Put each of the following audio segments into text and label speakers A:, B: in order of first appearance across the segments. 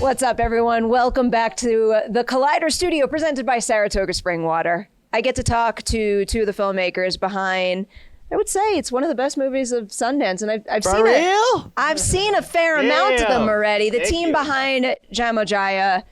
A: What's up, everyone? Welcome back to the Collider Studio, presented by Saratoga Spring Water. I get to talk to two of the filmmakers behind, I would say it's one of the best movies of Sundance, and I've seen a fair amount of them already. The team behind Jamojaya,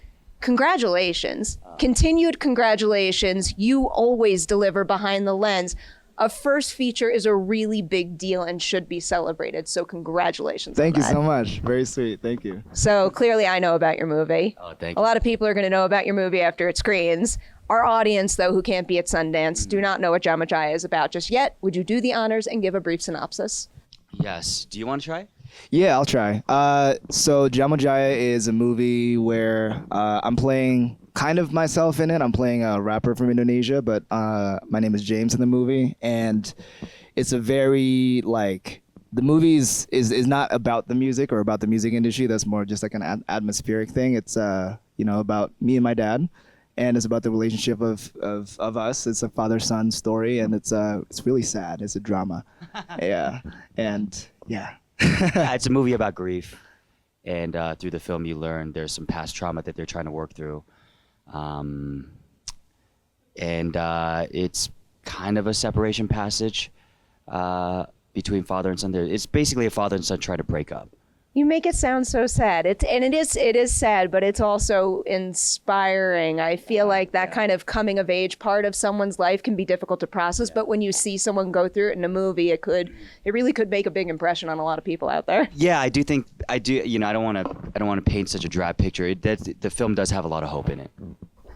A: congratulations. Continued congratulations. You always deliver behind the lens. A first feature is a really big deal and should be celebrated. So congratulations.
B: Thank you so much. Very sweet. Thank you.
A: So clearly I know about your movie.
C: Oh, thank you.
A: A lot of people are going to know about your movie after it screens. Our audience, though, who can't be at Sundance, do not know what Jamojaya is about just yet. Would you do the honors and give a brief synopsis?
C: Yes. Do you want to try?
B: Yeah, I'll try. So Jamojaya is a movie where I'm playing kind of myself in it. I'm playing a rapper from Indonesia, but my name is James in the movie. And it's a very, the movie is not about the music or about the music industry. That's more just like an atmospheric thing. It's, about me and my dad. And it's about the relationship of us. It's a father-son story, and it's really sad. It's a drama. Yeah. And, yeah.
C: Yeah, it's a movie about grief. And through the film, you learn there's some past trauma that they're trying to work through. It's kind of a separation passage between father and son. It's basically a father and son trying to break up.
A: You make it sound so sad. It is sad, but it's also inspiring. I feel like that kind of coming of age part of someone's life can be difficult to process, but when you see someone go through it in a movie, it really could make a big impression on a lot of people out there.
C: Yeah, I do. I don't want to paint such a drab picture. The film does have a lot of hope in it.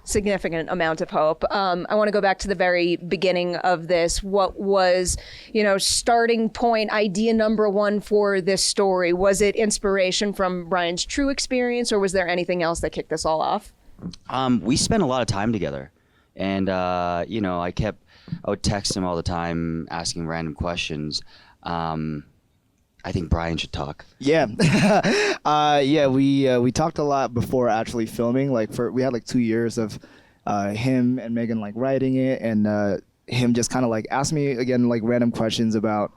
A: Significant amount of hope. I want to go back to the very beginning of this. What was, starting point, idea number one for this story? Was it inspiration from Brian's true experience, or was there anything else that kicked this all off?
C: We spent a lot of time together, and I would text him all the time, asking random questions. I think Brian should talk.
B: Yeah. We talked a lot before actually filming. We had 2 years of him and Megan writing it, and him just kind of asked me again random questions about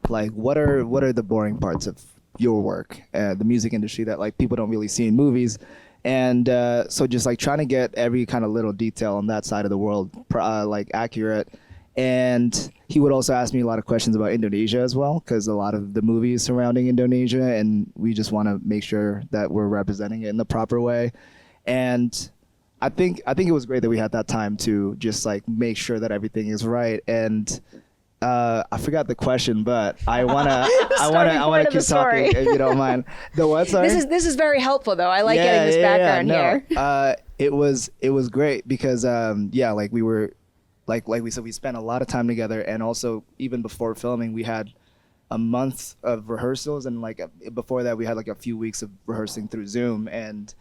B: what are the boring parts of your work, the music industry that people don't really see in movies. And so just trying to get every kind of little detail on that side of the world accurate. And he would also ask me a lot of questions about Indonesia as well, because a lot of the movies surrounding Indonesia, and we just want to make sure that we're representing it in the proper way. And I think it was great that we had that time to just make sure that everything is right. And I forgot the question, but I wanna keep talking if you don't mind. The what? Sorry.
A: This is very helpful though. I like getting this background
B: here. It was great because we were. Like we said, we spent a lot of time together, and also even before filming, we had a month of rehearsals, and before that, we had a few weeks of rehearsing through Zoom. And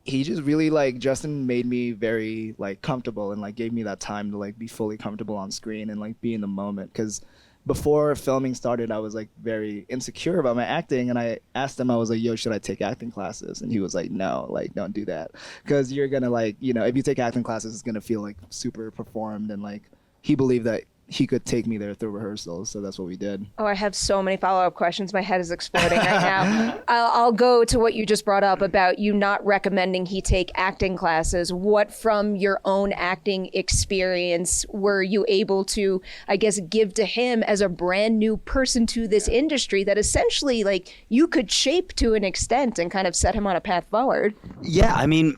B: he just really Justin made me very comfortable, and gave me that time to be fully comfortable on screen and be in the moment. Because before filming started, I was very insecure about my acting, and I asked him, I was like, yo, should I take acting classes? And he was like, no, don't do that, because you're gonna if you take acting classes, it's gonna feel super performed. And he believed that he could take me there through rehearsals, so that's what we did.
A: Oh, I have so many follow-up questions. My head is exploding right now. I'll go to what you just brought up about you not recommending he take acting classes. What from your own acting experience were you able to, I guess, give to him as a brand new person to this industry that essentially you could shape to an extent and kind of set him on a path forward?
C: Yeah, I mean,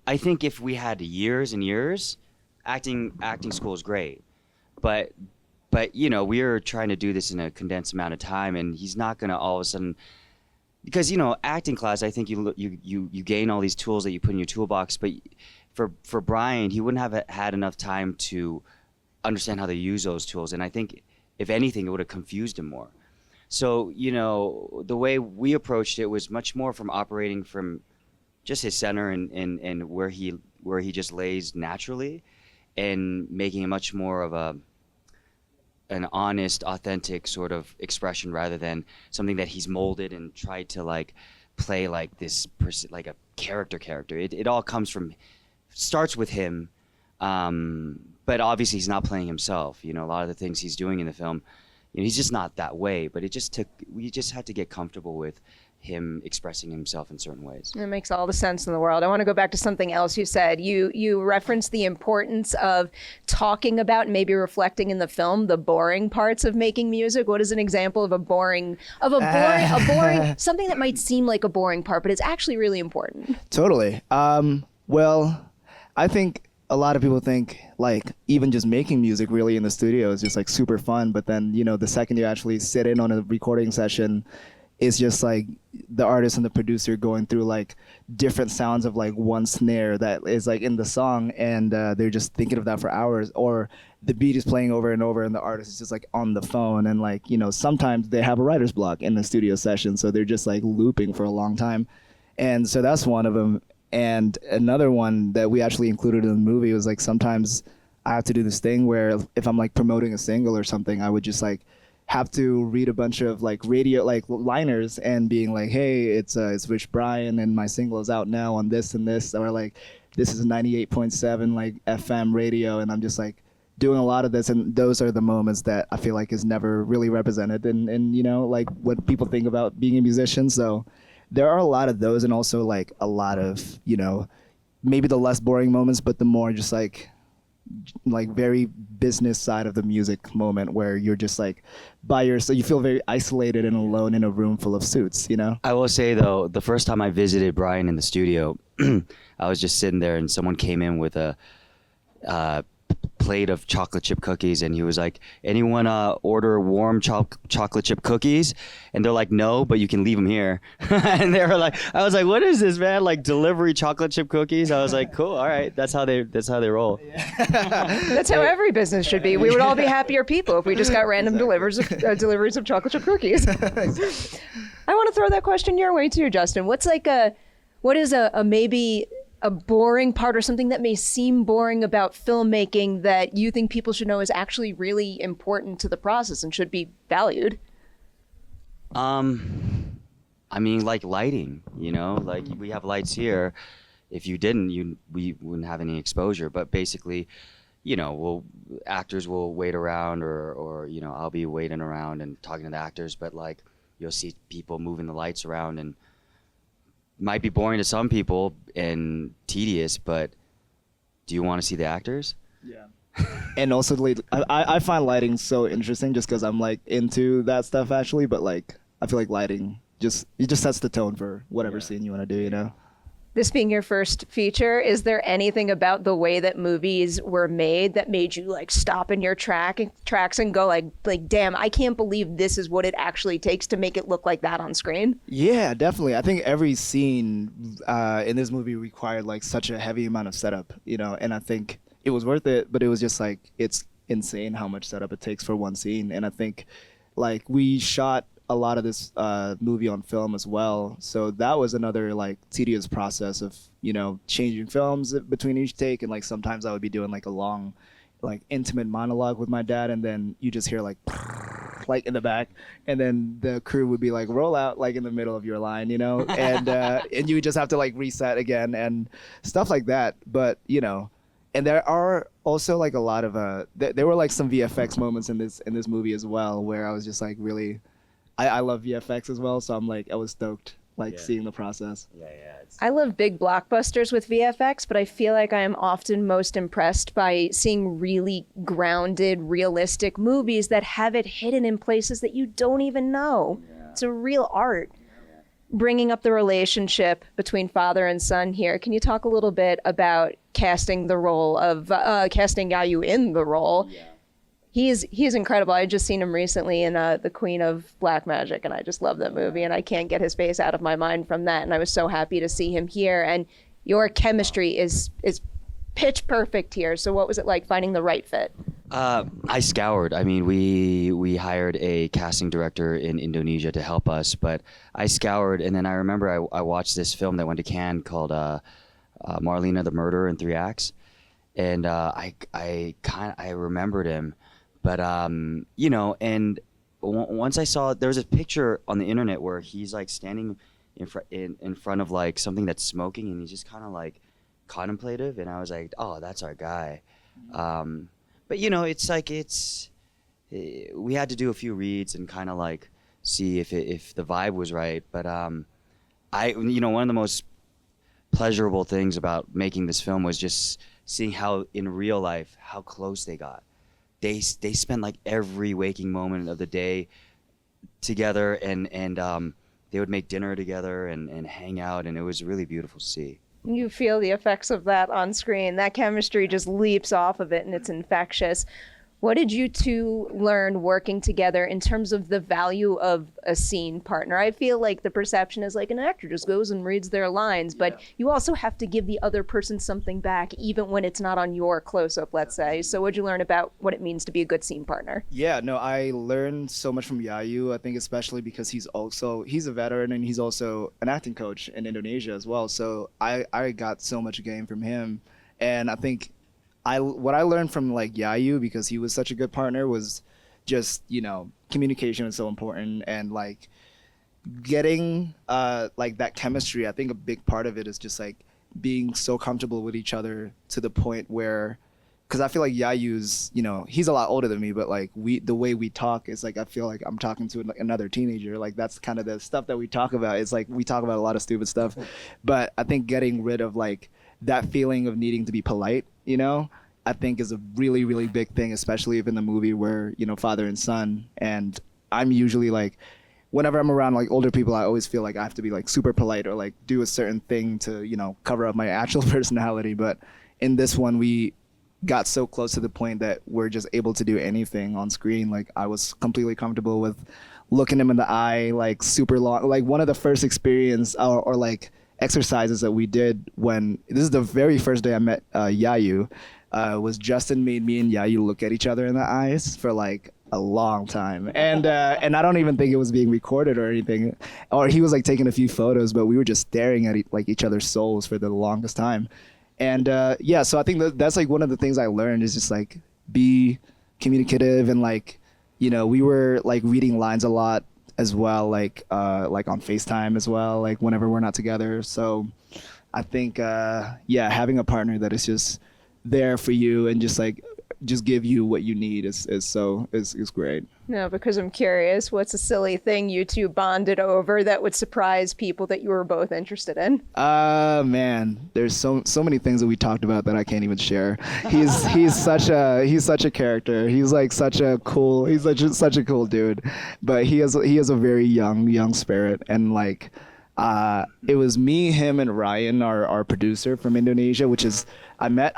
C: I think if we had years and years, acting school is great. But we're trying to do this in a condensed amount of time, and he's not going to all of a sudden, because acting class, I think you gain all these tools that you put in your toolbox. But for Brian, he wouldn't have had enough time to understand how to use those tools, and I think if anything, it would have confused him more. So the way we approached it was much more from operating from just his center and where he just lays naturally, and making it much more of an honest, authentic sort of expression rather than something that he's molded and tried to play this person, a character. It all starts with him, but obviously he's not playing himself. A lot of the things he's doing in the film, he's just not that way. But we just had to get comfortable with him expressing himself in certain ways.
A: It makes all the sense in the world. I want to go back to something else you said. You referenced the importance of talking about and maybe reflecting in the film the boring parts of making music. What is an example of a boring something that might seem like a boring part, but it's actually really important?
B: Totally. Well, I think a lot of people think like even just making music really in the studio is just like super fun, but then the second you actually sit in on a recording session, it's just like the artist and the producer going through like different sounds of like one snare that is like in the song, and they're just thinking of that for hours, or the beat is playing over and over and the artist is just like on the phone, and like sometimes they have a writer's block in the studio session, so they're just like looping for a long time. And so that's one of them. And another one that we actually included in the movie was like sometimes I have to do this thing where if I'm like promoting a single or something, I would just like have to read a bunch of like radio like liners and being like, hey, it's Rich Brian and my single is out now on this and this, or like this is a 98.7 like FM radio, and I'm just like doing a lot of this, and those are the moments that I feel like is never really represented in like what people think about being a musician. So there are a lot of those, and also like a lot of maybe the less boring moments, but the more just like very business side of the music moment where you're just like by yourself, you feel very isolated and alone in a room full of suits.
C: I will say though, the first time I visited Brian in the studio, I was just sitting there and someone came in with a plate of chocolate chip cookies, and he was like, anyone order warm chocolate chip cookies? And they're like, no, but you can leave them here. And they were like, I was like, what is this, man? Like delivery chocolate chip cookies? I was like, cool, all right, that's how they roll.
A: That's how every business should be. We would all be happier people if we just got random deliveries of chocolate chip cookies. I want to throw that question your way too, Justin. What is a maybe a boring part or something that may seem boring about filmmaking that you think people should know is actually really important to the process and should be valued?
C: I mean, like lighting, like we have lights here. If you didn't, we wouldn't have any exposure. But basically, actors will wait around, or I'll be waiting around and talking to the actors. But like, you'll see people moving the lights around, and might be boring to some people and tedious, but do you want to see the actors?
B: Yeah. And also, I find lighting so interesting just because I'm like into that stuff actually, but like I feel like lighting just sets the tone for whatever scene you want to do,
A: This being your first feature, is there anything about the way that movies were made that made you like stop in your tracks and go like damn, I can't believe this is what it actually takes to make it look like that on screen? Yeah,
B: definitely. I think every scene in this movie required like such a heavy amount of setup, and I think it was worth it, but it was just like it's insane how much setup it takes for one scene. And I think like we shot a lot of this movie on film as well, so that was another like tedious process of changing films between each take, and like sometimes I would be doing like a long like intimate monologue with my dad, and then you just hear like in the back, and then the crew would be like roll out like in the middle of your line, and and you would just have to like reset again and stuff like that. But and there are also like a lot of there were like some VFX moments in this movie as well where I was just like really I love VFX as well, so I was stoked seeing the process.
C: Yeah.
A: I love big blockbusters with VFX, but I feel like I am often most impressed by seeing really grounded, realistic movies that have it hidden in places that you don't even know. Yeah. It's a real art. Yeah. Bringing up the relationship between father and son here, can you talk a little bit about casting the role of casting Yayu in the role? Yeah. He is incredible. I just seen him recently in The Queen of Black Magic, and I just love that movie, and I can't get his face out of my mind from that. And I was so happy to see him here. And your chemistry is pitch perfect here. So what was it like finding the right fit?
C: I scoured. I mean, we hired a casting director in Indonesia to help us, but I scoured, and then I remember I watched this film that went to Cannes called Marlena the Murderer in 3 Acts, and I remembered him. But, and once I saw, there was a picture on the internet where he's like standing in front of like something that's smoking, and he's just kind of like contemplative. And I was like, oh, that's our guy. But it's like, we had to do a few reads and kind of like see if the vibe was right. But one of the most pleasurable things about making this film was just seeing how in real life how close they got. They spent like every waking moment of the day together, and they would make dinner together and hang out, and it was really beautiful to see.
A: You feel the effects of that on screen. That chemistry just leaps off of it and it's infectious. What did you two learn working together in terms of the value of a scene partner? I feel like the perception is like an actor just goes and reads their lines, but you also have to give the other person something back, even when it's not on your close-up, let's say. So what'd you learn about what it means to be a good scene partner?
B: Yeah, no, I learned so much from Yayu. I think especially because he's a veteran and he's also an acting coach in Indonesia as well. So I got so much game from him. And I think what I learned from like Yayu, because he was such a good partner, was just, communication is so important, and like getting like that chemistry. I think a big part of it is just like being so comfortable with each other to the point where, because I feel like Yayu's, he's a lot older than me, but like the way we talk is like, I feel like I'm talking to another teenager. Like that's kind of the stuff that we talk about. It's like we talk about a lot of stupid stuff, but I think getting rid of like that feeling of needing to be polite, I think is a really, really big thing, especially if in the movie where, father and son. And I'm usually like, whenever I'm around like older people, I always feel like I have to be like super polite or like do a certain thing to, cover up my actual personality. But in this one, we got so close to the point that we're just able to do anything on screen. Like I was completely comfortable with looking him in the eye, like super long. Like one of the first experience or like exercises that we did this is the very first day I met Yayu, was Justin made me and Yayu look at each other in the eyes for like a long time. And I don't even think it was being recorded or anything, or he was like taking a few photos, but we were just staring at each other's souls for the longest time. And so I think that's like one of the things I learned is just like be communicative, and like, we were like reading lines a lot as well, like on FaceTime as well, like whenever we're not together. So I think having a partner that is just there for you and just give you what you need is great.
A: No, because I'm curious, what's a silly thing you two bonded over that would surprise people that you were both interested in?
B: Man, there's so many things that we talked about that I can't even share. He's such a character. He's like such a cool dude, but he has a very young spirit. And like it was me, him, and Ryan, our producer from Indonesia, which is I met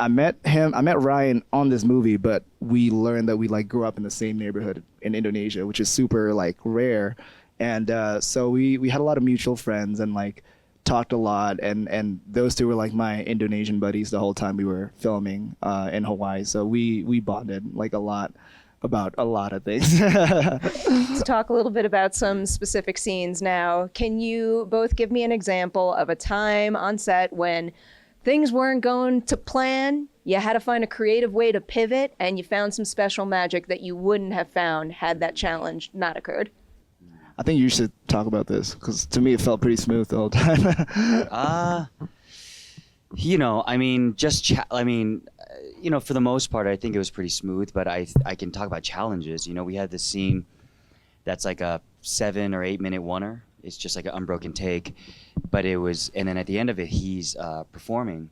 B: Ryan on this movie, but we learned that we like grew up in the same neighborhood in Indonesia, which is super like rare. And so we had a lot of mutual friends and like talked a lot, and those two were like my Indonesian buddies the whole time we were filming in Hawaii. So we bonded like a lot about a lot of things.
A: Let's talk a little bit about some specific scenes now. Can you both give me an example of a time on set when things weren't going to plan, you had to find a creative way to pivot, and you found some special magic that you wouldn't have found had that challenge not occurred?
B: I think you should talk about this, because to me it felt pretty smooth the whole time. For the most part, I think it was pretty smooth, but I can talk about challenges. We had this scene that's like a 7 or 8 minute oneer. It's just like an unbroken take, but and then at the end of it, he's performing,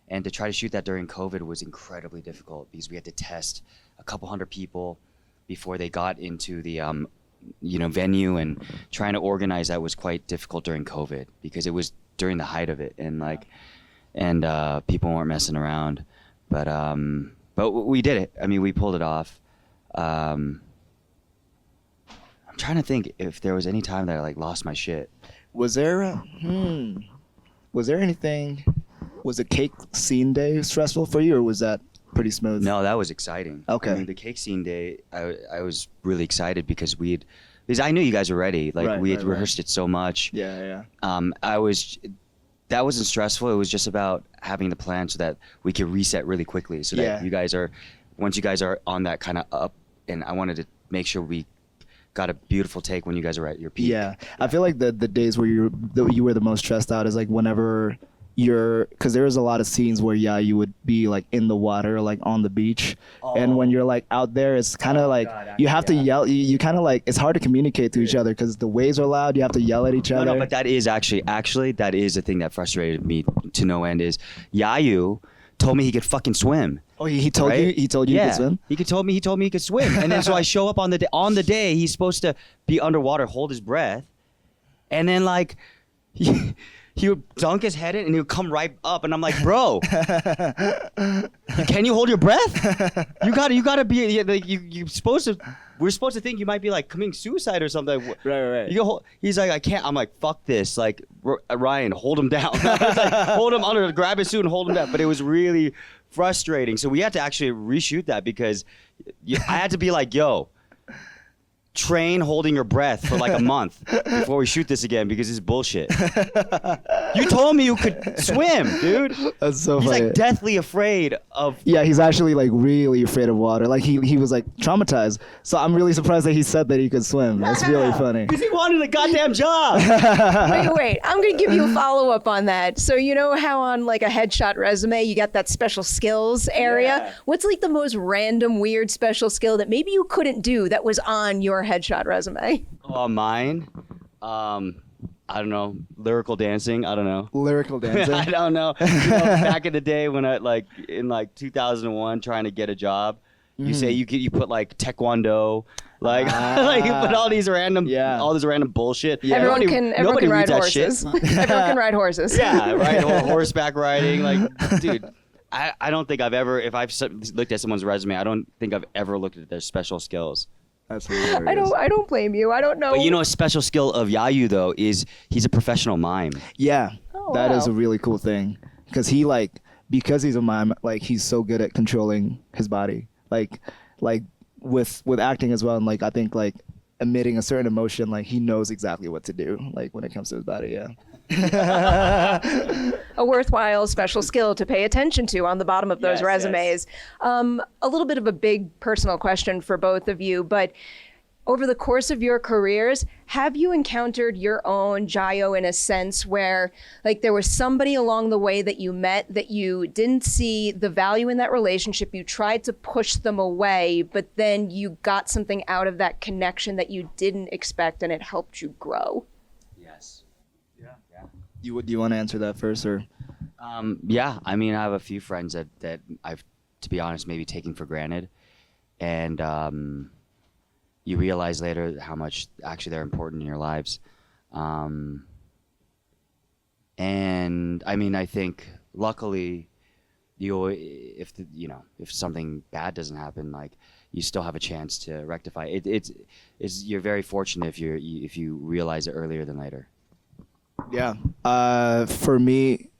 B: and to try to shoot that during COVID was incredibly difficult because we had to test a couple hundred people before they got into the venue, and trying to organize that was quite difficult during COVID because it was during the height of it, and people weren't messing around. But we did it. I mean, we pulled it off. I'm trying to think if there was any time that I like lost my shit. Was there anything? Was the cake scene day stressful for you, or was that pretty smooth?
C: No, that was exciting.
B: Okay.
C: I mean, the cake scene day, I was really excited because I knew you guys were ready. Like we had rehearsed it so much.
B: Yeah.
C: That wasn't stressful. It was just about having the plan so that we could reset really quickly. So that once you guys are on that kind of up, and I wanted to make sure we got a beautiful take when you guys are at your peak.
B: Yeah. I feel like the days where you were the most stressed out is like whenever because there was a lot of scenes where you would be like in the water, like on the beach, and when you're like out there, it's kind of like you have to yell. You kind of like, it's hard to communicate to each other because the waves are loud. You have to yell at each other.
C: No, but that is actually that is the thing that frustrated me to no end. Is Yayu told me he could fucking swim.
B: Oh, he told
C: right?
B: you. He told you
C: yeah.
B: you could swim.
C: He told me he could swim, and then so I show up on the day he's supposed to be underwater, hold his breath, and then like he would dunk his head in and he would come right up, and I'm like, bro, can you hold your breath? You gotta be like you supposed to. We're supposed to think you might be like committing suicide or something.
B: Right.
C: He's like, I can't. I'm like, fuck this. Like, Ryan, hold him down. I was like, hold him under, grab his suit and hold him down. But it was really frustrating. So we had to actually reshoot that because I had to be like, yo, train holding your breath for like a month before we shoot this again because it's bullshit. You told me you could swim, dude.
B: That's so
C: He's
B: funny.
C: like deathly afraid of.
B: Yeah, he's actually like really afraid of water. Like he was like traumatized. So I'm really surprised that he said that he could swim. That's really funny.
C: Because he wanted a goddamn job.
A: Wait. I'm going to give you a follow-up on that. So you know how on like a headshot resume, you got that special skills area?
C: Yeah.
A: What's like the most random, weird special skill that maybe you couldn't do that was on your headshot resume?
C: Mine? I don't know. Lyrical dancing? I don't know.
B: Lyrical dancing.
C: I don't know. Back in the day when I in 2001 trying to get a job, you say you put like taekwondo, like like you put all these random bullshit.
B: Yeah.
A: Everyone
C: Nobody-
A: can
C: nobody
A: ride
C: reads that shit.
A: horses. Everyone can ride horses.
C: Yeah, right. Or horseback riding, like, dude. I don't think I've ever, if I've looked at someone's resume, I don't think I've ever looked at their special skills.
B: That's hilarious.
A: I don't blame you. I don't know.
C: But you know, a special skill of Yayu though is he's a professional mime.
B: Yeah,
A: Oh,
B: that is
A: wow.
B: a really cool thing because because he's a mime, like he's so good at controlling his body, like with acting as well, and like I think like emitting a certain emotion, like he knows exactly what to do, like when it comes to his body. Yeah.
A: A worthwhile special skill to pay attention to on the bottom of those
C: Yes,
A: resumes. A little bit of a big personal question for both of you, but over the course of your careers, have you encountered your own Jayo in a sense where like there was somebody along the way that you met that you didn't see the value in that relationship, you tried to push them away, but then you got something out of that connection that you didn't expect and it helped you grow?
C: Yes.
B: Do you want to answer that first or?
C: Yeah, I mean, I have a few friends that I've, to be honest, maybe taken for granted, and you realize later how much actually they're important in your lives. And I mean, I think luckily, if something bad doesn't happen, like you still have a chance to rectify it. It's you're very fortunate if you realize it earlier than later.
B: Yeah. For me,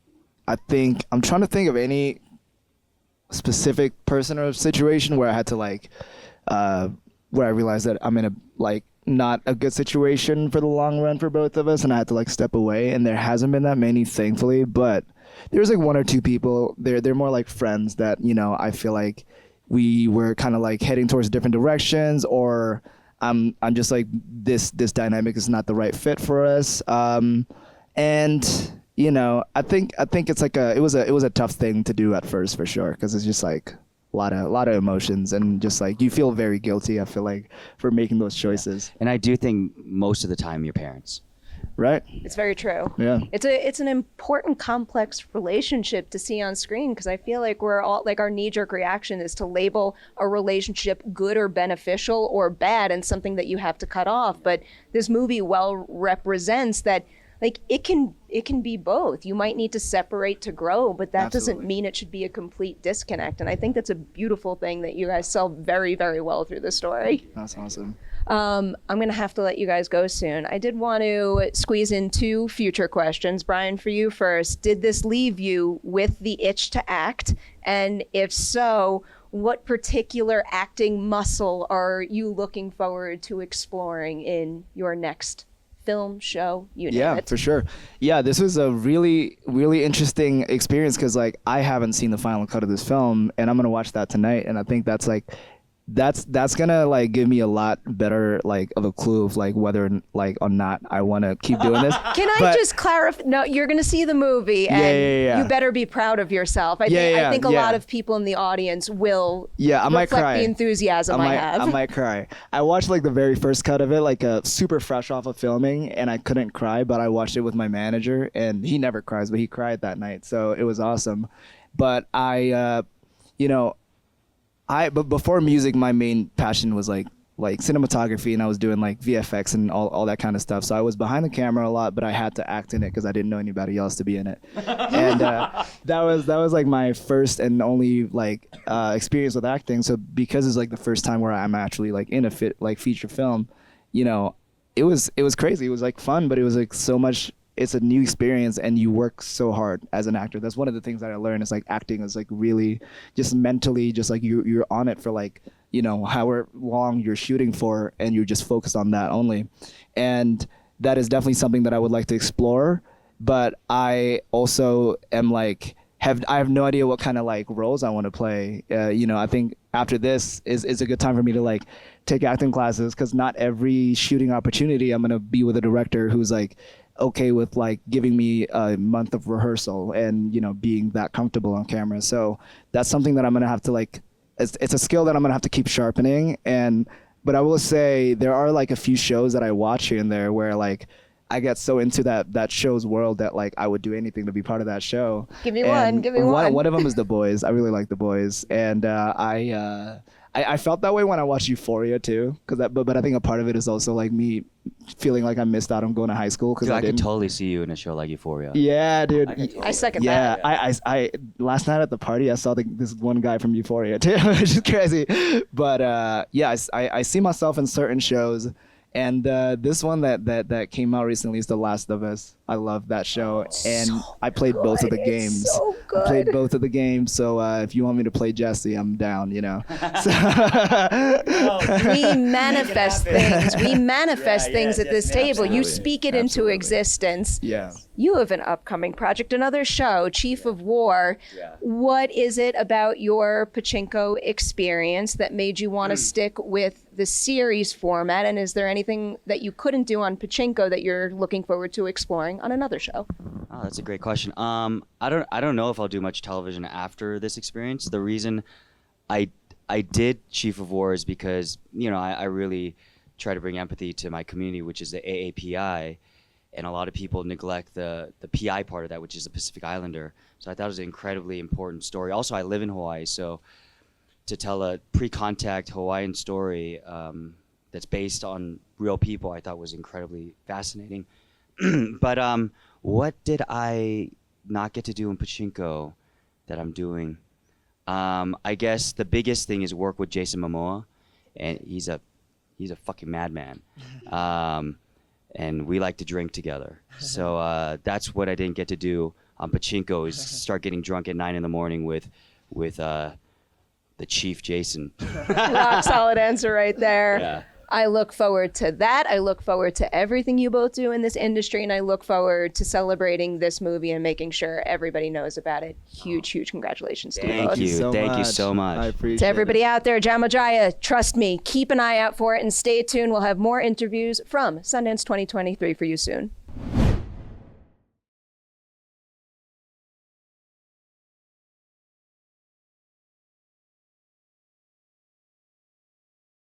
B: I think I'm trying to think of any specific person or situation where I had to where I realized that I'm in a not a good situation for the long run for both of us, and I had to step away. And there hasn't been that many, thankfully, but there's one or two people. They're more like friends that I feel like we were kind of heading towards different directions, or I'm just this dynamic is not the right fit for us. And I think it's it was a tough thing to do at first for sure, because it's just a lot of emotions, and just you feel very guilty, I feel for making those choices.
C: And I do think most of the time your parents.
B: Right?
A: It's very true.
B: Yeah.
A: It's an important, complex relationship to see on screen, because I feel like we're all our knee-jerk reaction is to label a relationship good or beneficial or bad and something that you have to cut off. But this movie well represents that it can be both. You might need to separate to grow, but that doesn't
B: Absolutely.
A: mean it should be a complete disconnect. And I think that's a beautiful thing that you guys sell very, very well through the story.
B: That's awesome.
A: I'm going to have to let you guys go soon. I did want to squeeze in 2 future questions. Brian, for you first, did this leave you with the itch to act? And if so, what particular acting muscle are you looking forward to exploring in your next film, show, you name
B: Yeah,
A: it?
B: for sure. Yeah, this was a really, really interesting experience because I haven't seen the final cut of this film, and I'm gonna watch that tonight, and I think that's that's gonna like give me a lot better like of a clue of like whether like or not I want to keep doing this.
A: Can I just clarify? No, you're going to see the movie, and you better be proud of yourself. I think a lot of people in the audience will
B: I might
A: reflect
B: cry.
A: the enthusiasm I have.
B: I might cry. I watched like the very first cut of it, like super fresh off of filming, and I couldn't cry, but I watched it with my manager, and he never cries, but he cried that night, so it was awesome. But but before music, my main passion was like cinematography, and I was doing like VFX and all that kind of stuff. So I was behind the camera a lot, but I had to act in it because I didn't know anybody else to be in it. And that was like my first and only like experience with acting. So because it's like the first time where I'm actually like in a feature film, it was crazy. It was like fun, but it was like so much. It's a new experience, and you work so hard as an actor. That's one of the things that I learned is like acting is like really just mentally, just like you're on it for like, however long you're shooting for, and you're just focused on that only. And that is definitely something that I would like to explore. But I also am like, I have no idea what kind of like roles I want to play. I think after this is a good time for me to like take acting classes, because not every shooting opportunity I'm going to be with a director who's like, okay with like giving me a month of rehearsal and being that comfortable on camera. So that's something that I'm gonna have to like, it's a skill that I'm gonna have to keep sharpening. But I will say there are like a few shows that I watch here and there where like I get so into that show's world that like I would do anything to be part of that show.
A: Give me one.
B: One of them is The Boys. I really like The Boys, and I felt that way when I watched Euphoria too, but I think a part of it is also like me feeling like I missed out on going to high school because
C: I could totally see you in a show like Euphoria.
B: Yeah, dude.
A: I second that.
B: Yeah, I last night at the party I saw this one guy from Euphoria too, which is crazy. But I see myself in certain shows, and this one that came out recently is The Last of Us. I love that show, and I played both of the games.
A: So good.
B: I played both of the games, so if you want me to play Jesse, I'm down. So
A: we manifest things. We manifest things at this table.
C: Absolutely.
A: You speak it into existence.
B: Yeah.
A: You have an upcoming project, another show, Chief of War.
C: Yeah.
A: What is it about your pachinko experience that made you want to stick with the series format? And is there anything that you couldn't do on pachinko that you're looking forward to exploring on another show?
C: Oh, that's a great question. I don't know if I'll do much television after this experience. The reason I did Chief of War is because I really try to bring empathy to my community, which is the AAPI. And a lot of people neglect the PI part of that, which is the Pacific Islander. So I thought it was an incredibly important story. Also, I live in Hawaii, so to tell a pre-contact Hawaiian story that's based on real people, I thought was incredibly fascinating. But what did I not get to do in pachinko that I'm doing? I guess the biggest thing is work with Jason Momoa, and he's a fucking madman. And we like to drink together. So that's what I didn't get to do on pachinko, is start getting drunk at 9 a.m. with the Chief Jason.
A: Rock solid answer right there.
C: Yeah.
A: I look forward to that. I look forward to everything you both do in this industry, and I look forward to celebrating this movie and making sure everybody knows about it. Huge congratulations to you both.
C: Thank you so much.
B: I appreciate
A: To everybody
B: it.
A: out there, Jamojaya, trust me, keep an eye out for it and stay tuned. We'll have more interviews from Sundance 2023 for you soon.